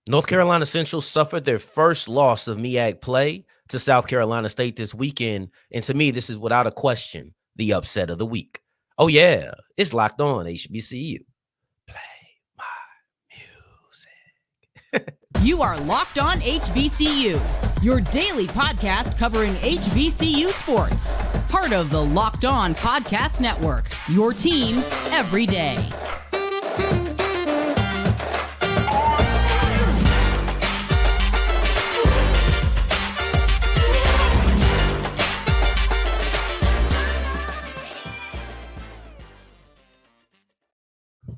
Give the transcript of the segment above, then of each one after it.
North Carolina Central suffered their first loss of MEAC play to South Carolina State this weekend. And to me, this is without a question the upset of the week. Oh, yeah, it's Locked On HBCU. Play my music. You are Locked On HBCU, your daily podcast covering HBCU sports. Part of the Locked On Podcast Network, your team every day.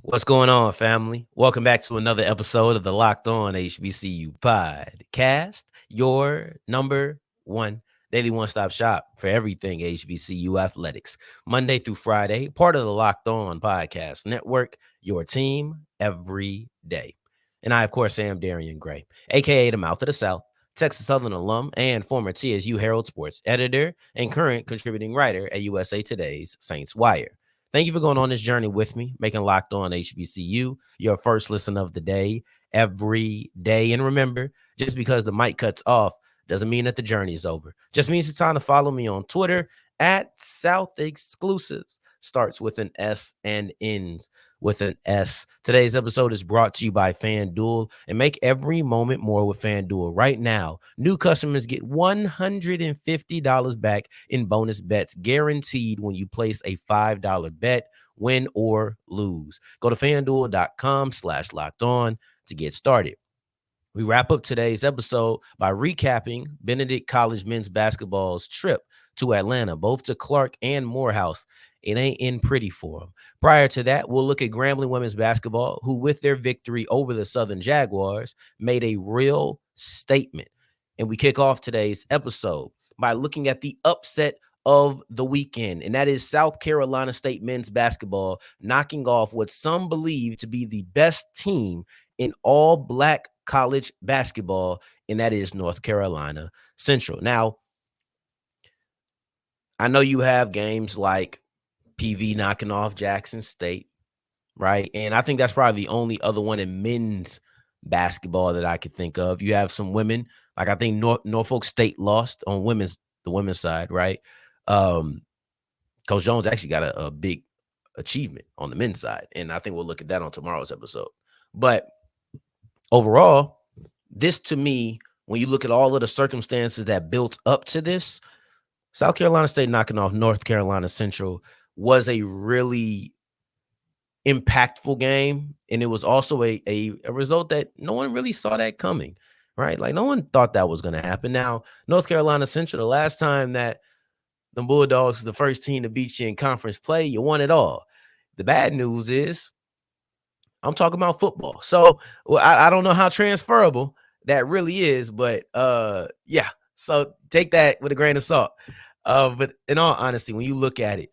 What's going on, family? Welcome back to another episode of the Locked On HBCU podcast, your number one daily one-stop shop for everything HBCU athletics. Monday through Friday, part of the Locked On Podcast Network, your team every day. And I, of course, am Darian Gray, a.k.a. the Mouth of the South, Texas Southern alum and former TSU Herald Sports editor and current contributing writer at USA Today's Saints Wire. Thank you for going on this journey with me, making Locked On HBCU your first listen of the day every day. And remember, just because the mic cuts off doesn't mean that the journey is over. Just means it's time to follow me on Twitter at South Exclusives. Starts with an S and ends with an S. Today's episode is brought to you by FanDuel, and make every moment more with FanDuel. Right now, new customers get $150 back in bonus bets guaranteed when you place a $5 bet, win or lose. Go to FanDuel.com/locked on to get started. We wrap up today's episode by recapping Benedict College men's basketball's trip to Atlanta, both to Clark and Morehouse. It ain't in pretty for them. Prior to that, we'll look at Grambling women's basketball, who with their victory over the Southern Jaguars made a real statement. And we kick off today's episode by looking at the upset of the weekend, and that is South Carolina State men's basketball knocking off what some believe to be the best team in all black college basketball, and that is North Carolina Central. Now, I know you have games like PV knocking off Jackson State, right? And I think that's probably the only other one in men's basketball that I could think of. You have some women, like I think Norfolk State lost on the women's side, right? Coach Jones actually got a big achievement on the men's side, and I think we'll look at that on tomorrow's episode. But overall, this to me, when you look at all of the circumstances that built up to this, South Carolina State knocking off North Carolina Central was a really impactful game. And it was also a result that no one really saw that coming, right? Like no one thought that was going to happen. Now, North Carolina Central, the last time that the Bulldogs was the first team to beat you in conference play, you won it all. The bad news is I'm talking about football. So I don't know how transferable that really is, but yeah. So take that with a grain of salt. But in all honesty, when you look at it,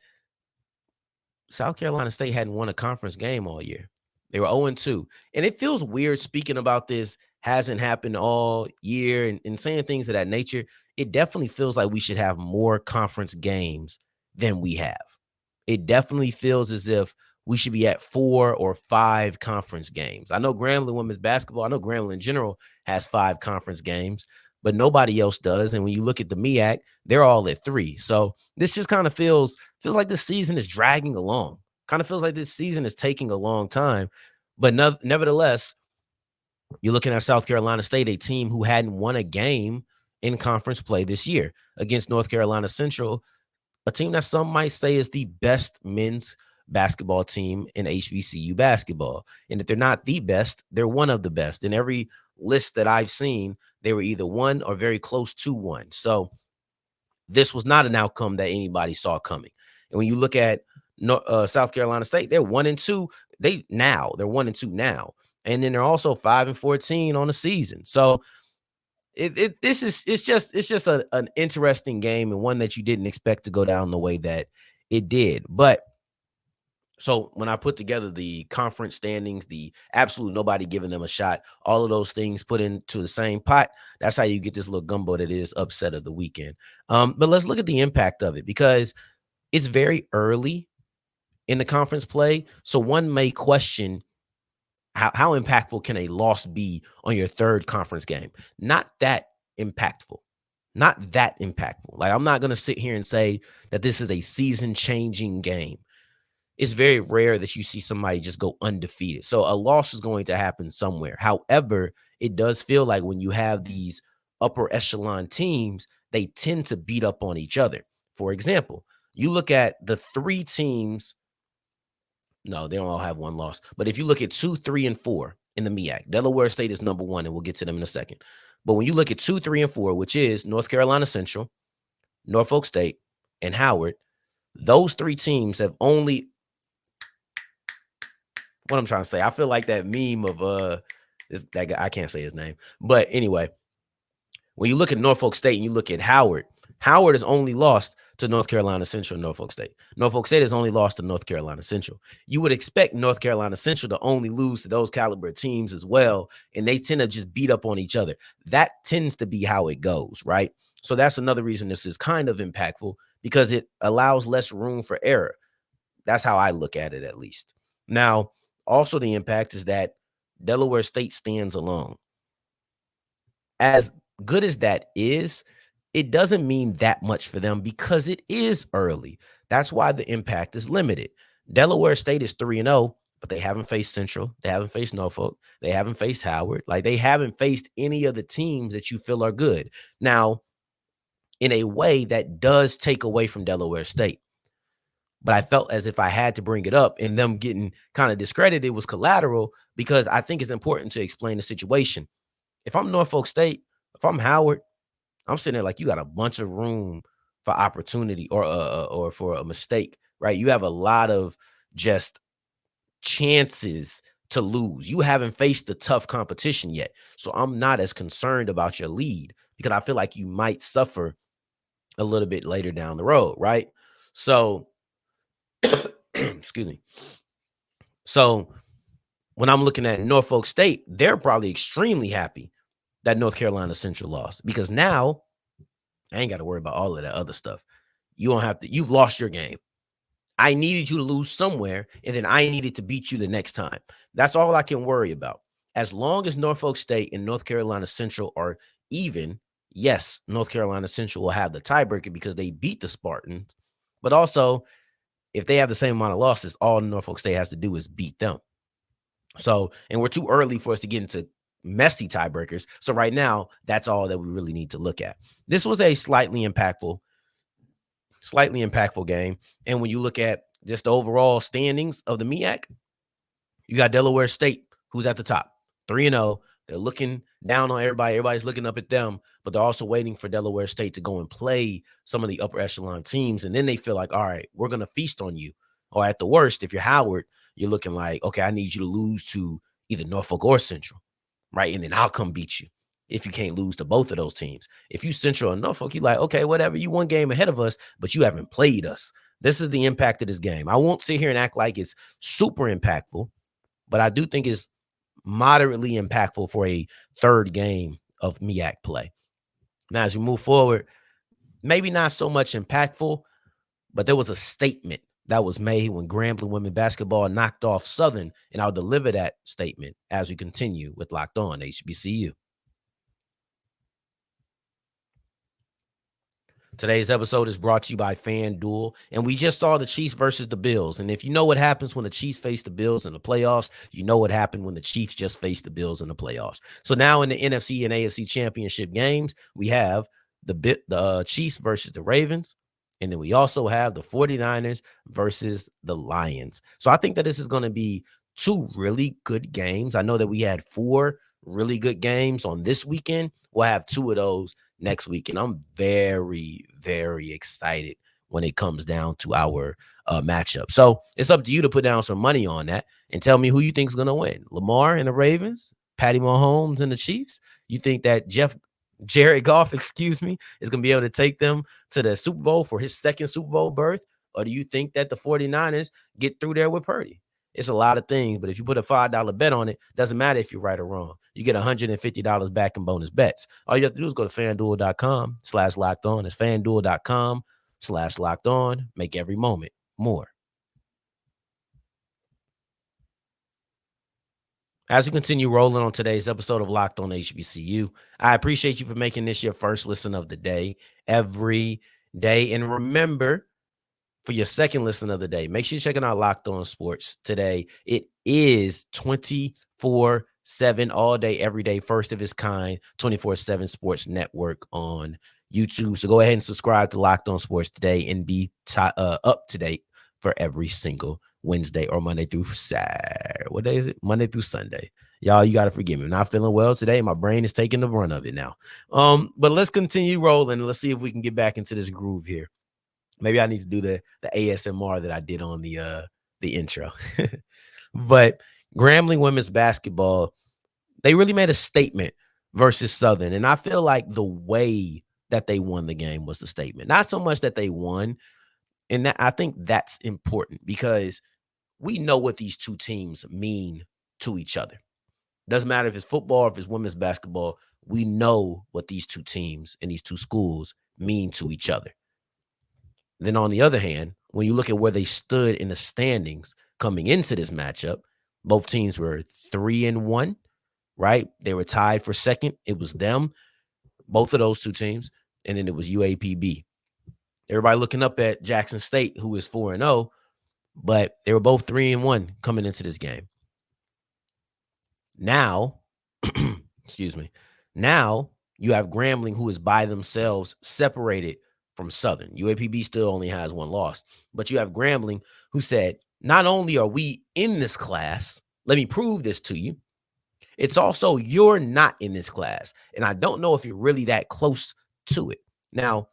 South Carolina State hadn't won a conference game all year. They were 0-2. And it feels weird speaking about this hasn't happened all year and saying things of that nature. It definitely feels like we should have more conference games than we have. It definitely feels as if we should be at 4 or 5 conference games. I know Grambling women's basketball, I know Grambling in general has 5 conference games, but nobody else does. And when you look at the MEAC, they're all at 3. So this just kind of feels like this season is dragging along. Kind of feels like this season is taking a long time. But nevertheless, you're looking at South Carolina State, a team who hadn't won a game in conference play this year against North Carolina Central, a team that some might say is the best men's basketball team in HBCU basketball. And if they're not the best, they're one of the best. In every list that I've seen, they were either one or very close to one. So this was not an outcome that anybody saw coming. And when you look at South Carolina State, they're 1-2. They're 1-2 now. And then they're also 5-14 on the season. So it's just an interesting game and one that you didn't expect to go down the way that it did. But so when I put together the conference standings, the absolute nobody giving them a shot, all of those things put into the same pot, that's how you get this little gumbo that is upset of the weekend. But let's look at the impact of it because it's very early in the conference play. So one may question How impactful can a loss be on your third conference game? Not that impactful. Not that impactful. Like, I'm not going to sit here and say that this is a season-changing game. It's very rare that you see somebody just go undefeated. So a loss is going to happen somewhere. However, it does feel like when you have these upper echelon teams, they tend to beat up on each other. For example, you look at the three teams. No, they don't all have one loss. But if you look at 2, 3, and 4 in the MEAC, Delaware State is number 1, and we'll get to them in a second. But when you look at 2, 3, and 4, which is North Carolina Central, Norfolk State, and Howard, those three teams have only, what I'm trying to say, I feel like that meme of that guy, I can't say his name. But anyway, when you look at Norfolk State and you look at Howard, Howard has only lost to North Carolina Central and Norfolk State. Norfolk State has only lost to North Carolina Central. You would expect North Carolina Central to only lose to those caliber teams as well, and they tend to just beat up on each other. That tends to be how it goes, right? So that's another reason this is kind of impactful, because it allows less room for error. That's how I look at it, at least. Now, also the impact is that Delaware State stands alone. As good as that is, it doesn't mean that much for them because it is early. That's why the impact is limited. Delaware State is 3-0, but they haven't faced Central. They haven't faced Norfolk. They haven't faced Howard. Like, they haven't faced any of the teams that you feel are good. Now, in a way, that does take away from Delaware State. But I felt as if I had to bring it up, and them getting kind of discredited was collateral, because I think it's important to explain the situation. If I'm Norfolk State, if I'm Howard, I'm sitting there like, you got a bunch of room for opportunity or for a mistake, right? You have a lot of just chances to lose. You haven't faced the tough competition yet. So I'm not as concerned about your lead, because I feel like you might suffer a little bit later down the road, right? So, excuse me. So when I'm looking at Norfolk State, they're probably extremely happy that North Carolina Central lost, because now I ain't got to worry about all of that other stuff. You don't have to, you've lost your game. I needed you to lose somewhere, and then I needed to beat you the next time. That's all I can worry about. As long as Norfolk State and North Carolina Central are even, yes, North Carolina Central will have the tiebreaker because they beat the Spartans. But also, if they have the same amount of losses, all Norfolk State has to do is beat them. So, and we're too early for us to get into messy tiebreakers. So right now, that's all that we really need to look at. This was a slightly impactful game. And when you look at just the overall standings of the MEAC, you got Delaware State, who's at the top, 3-0. They're looking down on everybody. Everybody's looking up at them, but they're also waiting for Delaware State to go and play some of the upper echelon teams. And then they feel like, all right, we're going to feast on you. Or at the worst, if you're Howard, you're looking like, okay, I need you to lose to either Norfolk or Central, right? And then I'll come beat you if you can't lose to both of those teams. If you Central or Norfolk, you're like, okay, whatever, you one game ahead of us, but you haven't played us. This is the impact of this game. I won't sit here and act like it's super impactful, but I do think it's moderately impactful for a third game of MEAC play. Now, as you move forward, maybe not so much impactful, but there was a statement that was made when Grambling women basketball knocked off Southern, and I'll deliver that statement as we continue with Locked On HBCU. Today's episode is brought to you by FanDuel, and we just saw the Chiefs versus the Bills. And if you know what happens when the Chiefs face the Bills in the playoffs, you know what happened when the Chiefs just faced the Bills in the playoffs. So now in the NFC and AFC championship games, we have the Chiefs versus the Ravens, and then we also have the 49ers versus the Lions. So I think that this is going to be two really good games. I know that we had 4 really good games on this weekend. We'll have 2 of those next week, and I'm very, very excited when it comes down to our matchup. So it's up to you to put down some money on that and tell me who you think is going to win. Lamar and the Ravens, Patty Mahomes and the Chiefs. You think that Jared Goff, is going to be able to take them to the Super Bowl for his second Super Bowl berth? Or do you think that the 49ers get through there with Purdy? It's a lot of things, but if you put a $5 bet on it, doesn't matter if you're right or wrong. You get $150 back in bonus bets. All you have to do is go to FanDuel.com/locked on. It's FanDuel.com/locked on. Make every moment more. As we continue rolling on today's episode of Locked on HBCU, I appreciate you for making this your first listen of the day every day. And remember, for your second listen of the day, make sure you're checking out Locked On Sports today. It is 24/7 all day, every day, first of its kind, 24/7 sports network on YouTube. So go ahead and subscribe to Locked On Sports today and be up to date for every single Wednesday or Monday through Saturday. What day is it? Monday through Sunday. Y'all, you got to forgive me. I'm not feeling well today. My brain is taking the brunt of it now. But let's continue rolling. Let's see if we can get back into this groove here. Maybe I need to do the ASMR that I did on the intro. But Grambling women's basketball, they really made a statement versus Southern. And I feel like the way that they won the game was the statement. Not so much that they won. And I think that's important because we know what these two teams mean to each other. Doesn't matter if it's football or if it's women's basketball. We know what these two teams and these two schools mean to each other. Then on the other hand, when you look at where they stood in the standings coming into this matchup, both teams were 3-1, right? They were tied for second. It was them, both of those two teams, and then it was UAPB. Everybody looking up at Jackson State, who is 4-0, but they were both 3-1 coming into this game. Now, excuse me, now you have Grambling, who is by themselves, separated from Southern. UAPB still only has one loss, but you have Grambling, who said, not only are we in this class, let me prove this to you, it's also you're not in this class. And I don't know if you're really that close to it. Now,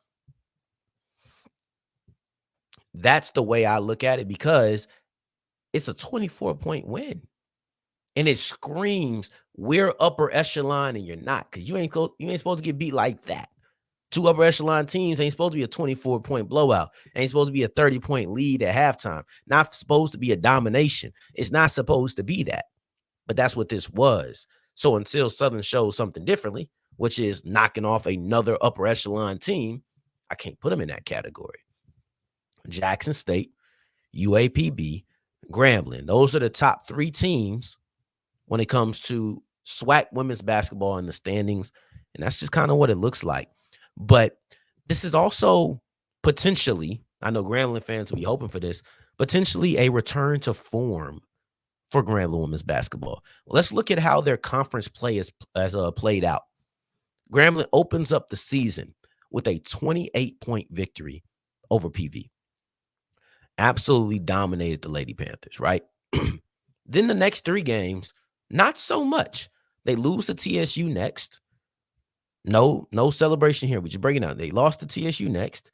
that's the way I look at it because it's a 24-point win. And it screams, we're upper echelon and you're not, because you ain't supposed to get beat like that. Two upper echelon teams ain't supposed to be a 24-point blowout. Ain't supposed to be a 30-point lead at halftime. Not supposed to be a domination. It's not supposed to be that. But that's what this was. So until Southern shows something differently, which is knocking off another upper echelon team, I can't put them in that category. Jackson State, UAPB, Grambling. Those are the top three teams when it comes to SWAC women's basketball in the standings. And that's just kind of what it looks like. But this is also potentially, I know Grambling fans will be hoping for this, potentially a return to form for Grambling women's basketball. Let's look at how their conference play has played out. Grambling opens up the season with a 28-point victory over PV. Absolutely dominated the Lady Panthers, right? Then the next three games, not so much. They lose to TSU next. No celebration here. We're just breaking out. They lost to TSU next.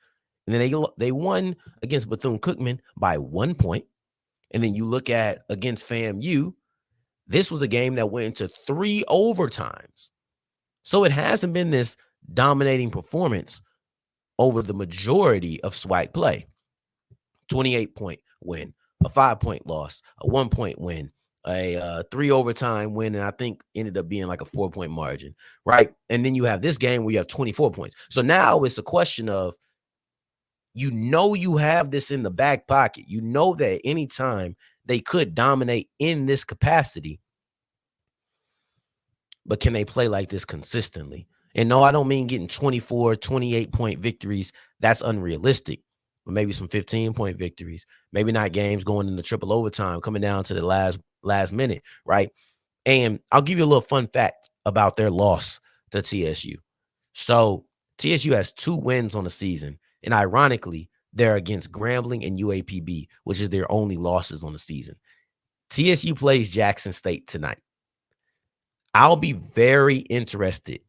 And then they won against Bethune-Cookman by 1 point. And then you look at against FAMU, this was a game that went into 3 overtimes. So it hasn't been this dominating performance over the majority of SWAC play. 28-point win, a 5-point loss, a 1-point win, a 3 overtime win, and I think ended up being like a 4-point margin, right? And then you have this game where you have 24 points. So now it's a question of, you have this in the back pocket. You know that anytime they could dominate in this capacity, but can they play like this consistently? And no, I don't mean getting 24, 28-point victories. That's unrealistic. But maybe some 15-point victories. Maybe not games going into triple overtime, coming down to the last minute, right? And I'll give you a little fun fact about their loss to TSU. So TSU has 2 wins on the season. And ironically, they're against Grambling and UAPB, which is their only losses on the season. TSU plays Jackson State tonight. I'll be very interested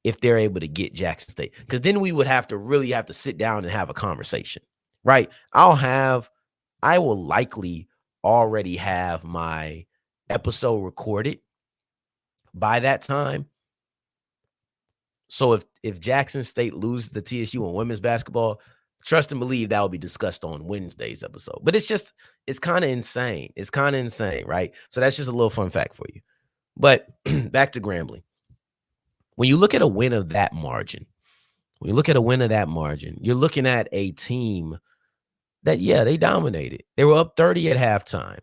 if they're able to get Jackson State, because then we would really have to sit down and have a conversation, right? I will likely already have my episode recorded by that time. So if Jackson State loses the TSU in women's basketball, trust and believe that will be discussed on Wednesday's episode. But it's kind of insane. It's kind of insane, right? So that's just a little fun fact for you. But back to Grambling. When you look at a win of that margin, you're looking at a team that, they dominated. They were up 30 at halftime.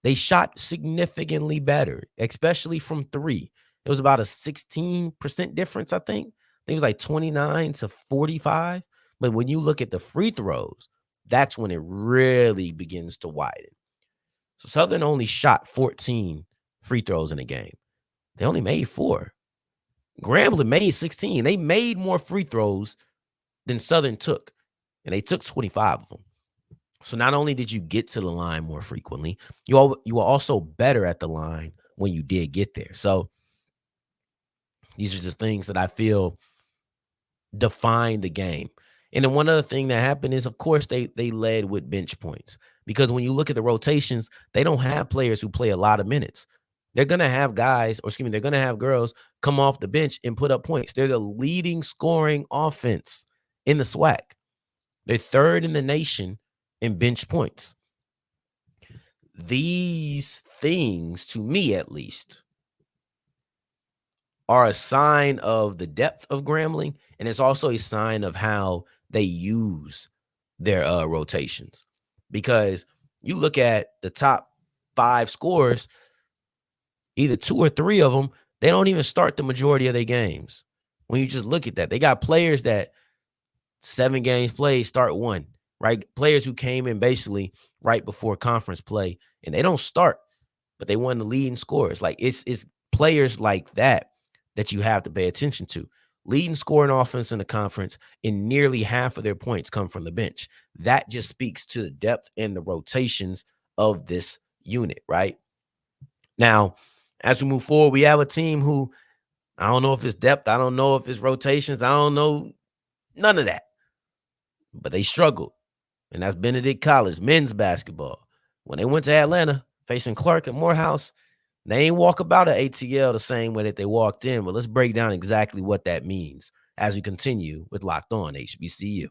They shot significantly better, especially from three. It was about a 16% difference, I think. It was like 29 to 45. But when you look at the free throws, that's when it really begins to widen. So Southern only shot 14 free throws in a game. They only made 4. Grambling made 16. They made more free throws than Southern took, and they took 25 of them. So not only did you get to the line more frequently, you were also better at the line when you did get there. So these are just things that I feel define the game. And then one other thing that happened is, of course, they led with bench points, because when you look at the rotations, they don't have players who play a lot of minutes. They're going to have guys, or excuse me, they're going to have girls come off the bench and put up points. They're the leading scoring offense in the SWAC. They're third in the nation in bench points. These things, to me at least, are a sign of the depth of Grambling, and it's also a sign of how they use their rotations. Because you look at the top 5 scorers, either 2 or 3 of them, they don't even start the majority of their games. When you just look at that, they got players that 7 games played start 1, right? Players who came in basically right before conference play, and they don't start, but they won the leading scorers. Like it's players like that you have to pay attention to. Leading scoring offense in the conference, and nearly half of their points come from the bench. That just speaks to the depth and the rotations of this unit, right? Now, as we move forward, we have a team who, I don't know if it's depth, I don't know if it's rotations, I don't know none of that, but they struggled. And that's Benedict College men's basketball. When they went to Atlanta facing Clark at Morehouse, they ain't walk about an ATL the same way that they walked in. But let's break down exactly what that means as we continue with Locked On HBCU.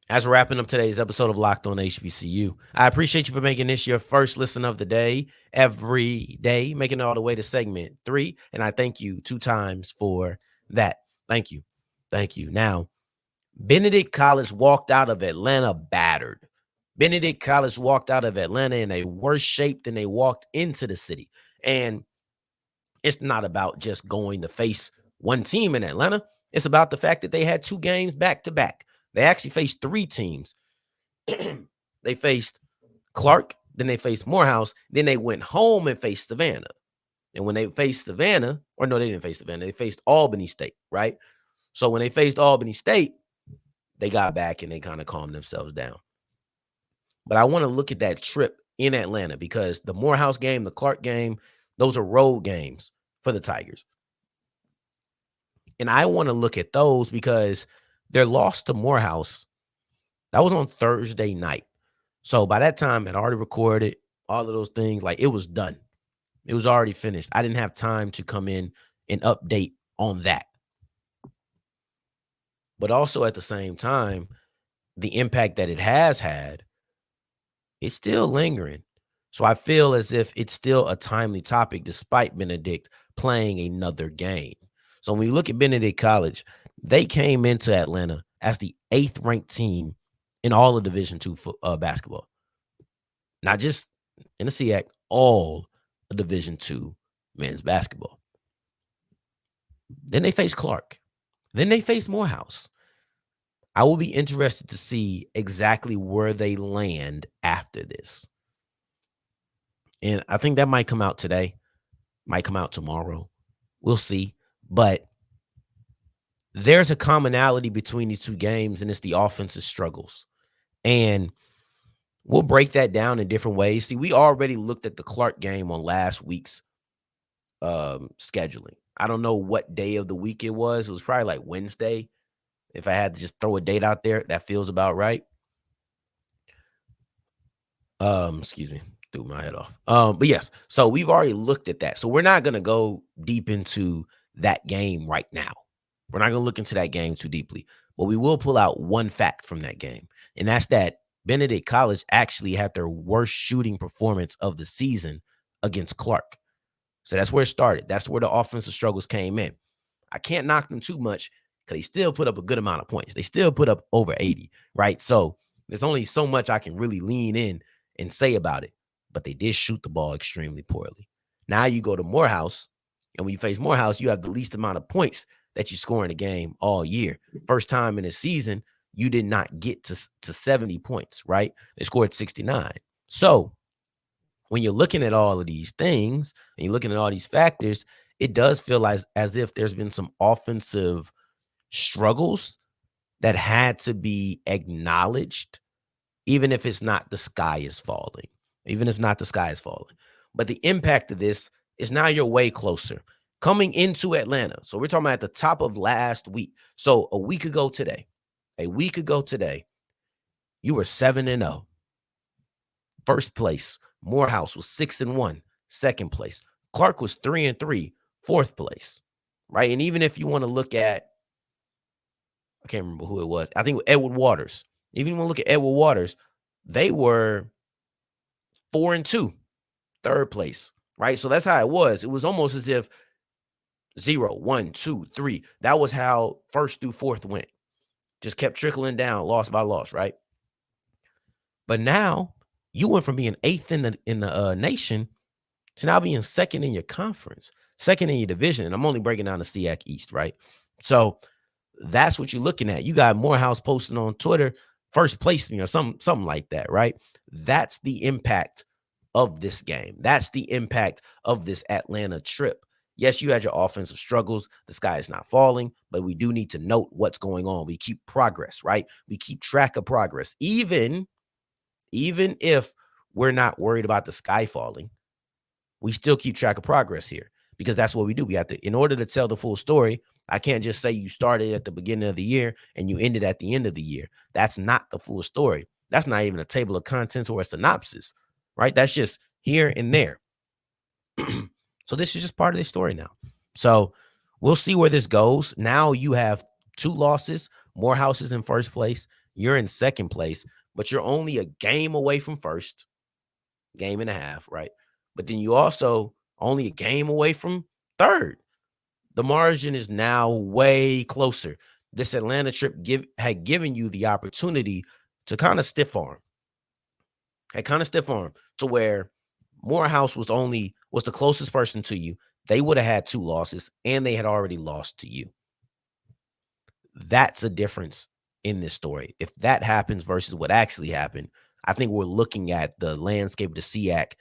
As we're wrapping up today's episode of Locked On HBCU, I appreciate you for making this your first listen of the day, every day, making it all the way to segment 3. And I thank you 2 times for that. Thank you. Thank you. Now, Benedict College walked out of Atlanta battered. Benedict College walked out of Atlanta in a worse shape than they walked into the city. And it's not about just going to face one team in Atlanta. It's about the fact that they had 2 games back to back. They actually faced 3 teams. They faced Clark, then they faced Morehouse, then they went home and faced Savannah. And when they faced Savannah, or no, they didn't face Savannah, they faced Albany State, right? So when they faced Albany State, they got back and they kind of calmed themselves down. But I want to look at that trip in Atlanta, because the Morehouse game, the Clark game, those are road games for the Tigers. And I want to look at those because their loss to Morehouse, that was on Thursday night. So by that time, I'd already recorded all of those things. Like, it was done. It was already finished. I didn't have time to come in and update on that. But also at the same time, the impact that it has had, it's still lingering. So I feel as if it's still a timely topic despite Benedict playing another game. So when we look at Benedict College, they came into Atlanta as the 8th ranked team in all of Division II basketball. Not just in the SEAC, all of Division II men's basketball. Then they faced Clark. Then they faced Morehouse. I will be interested to see exactly where they land after this. And I think that might come out today, might come out tomorrow. We'll see. But there's a commonality between these 2 games, and it's the offensive struggles. And we'll break that down in different ways. See, we already looked at the Clark game on last week's scheduling. I don't know what day of the week it was. It was probably like Wednesday. If I had to just throw a date out there, that feels about right. Excuse me, threw my head off. But yes, so we've already looked at that. So we're not going to go deep into that game right now. We're not going to look into that game too deeply, but we will pull out one fact from that game. And that's that Benedict College actually had their worst shooting performance of the season against Clark. So that's where it started. That's where the offensive struggles came in. I can't knock them too much because they still put up a good amount of points. They still put up over 80, right? So there's only so much I can really lean in and say about it. But they did shoot the ball extremely poorly. Now you go to Morehouse, and when you face Morehouse, you have the least amount of points that you score in a game all year. First time in a season, you did not get to 70 points, right? They scored 69. So when you're looking at all of these things and you're looking at all these factors, it does feel like as if there's been some offensive struggles that had to be acknowledged, even if it's not the sky is falling, even if not the sky is falling. But the impact of this is now you're way closer coming into Atlanta. So we're talking about at the top of last week. So a week ago today, you were 7-0. First place. Morehouse was 6-1, second place. Clark was 3-3, fourth place. Right. And even if you want to look at, I can't remember who it was. I think Edward Waters. Even if you want to look at Edward Waters, they were 4-2, third place. Right. So that's how it was. It was almost as if 0, 1, 2, 3. That was how first through fourth went. Just kept trickling down, loss by loss, right? But now you went from being eighth in the nation to now being second in your conference, second in your division. And I'm only breaking down the SEAC East, right? So that's what you're looking at. You got Morehouse posting on Twitter, first place, or something like that, right? That's the impact of this game. That's the impact of this Atlanta trip. Yes, you had your offensive struggles. The sky is not falling, but we do need to note what's going on. We keep progress, right? We keep track of progress. Even if we're not worried about the sky falling, we still keep track of progress here because that's what we do. We have to, in order to tell the full story, I can't just say you started at the beginning of the year and you ended at the end of the year. That's not the full story. That's not even a table of contents or a synopsis, right? That's just here and there. So this is just part of the story now. So we'll see where this goes. Now you have 2 losses. Morehouse is in first place. You're in second place, but you're only a game away from first, game and a half, right? But then you also only a game away from third. The margin is now way closer. This Atlanta trip had given you the opportunity to kind of stiff arm. To where Morehouse was the closest person to you. They would have had 2 losses, and they had already lost to you. That's a difference in this story. If that happens versus what actually happened, I think we're looking at the landscape of the SEAC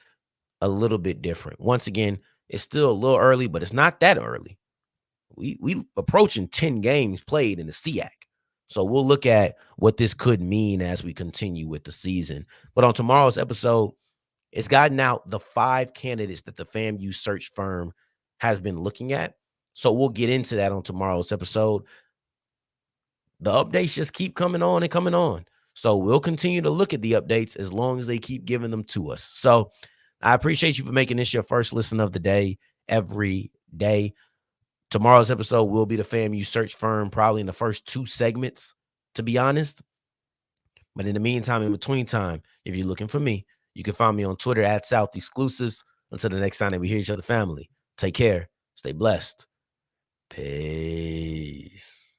a little bit different. Once again, it's still a little early, but it's not that early. We approaching 10 games played in the SEAC. So we'll look at what this could mean as we continue with the season. But on tomorrow's episode, it's gotten out the 5 candidates that the FAMU search firm has been looking at. So we'll get into that on tomorrow's episode. The updates just keep coming on and coming on. So we'll continue to look at the updates as long as they keep giving them to us. So I appreciate you for making this your first listen of the day every day. Tomorrow's episode will be the FAMU search firm, probably in the first 2 segments, to be honest. But in the meantime, in between time, if you're looking for me, you can find me on Twitter at South Exclusives. Until the next time that we hear each other, family, take care, stay blessed. Peace.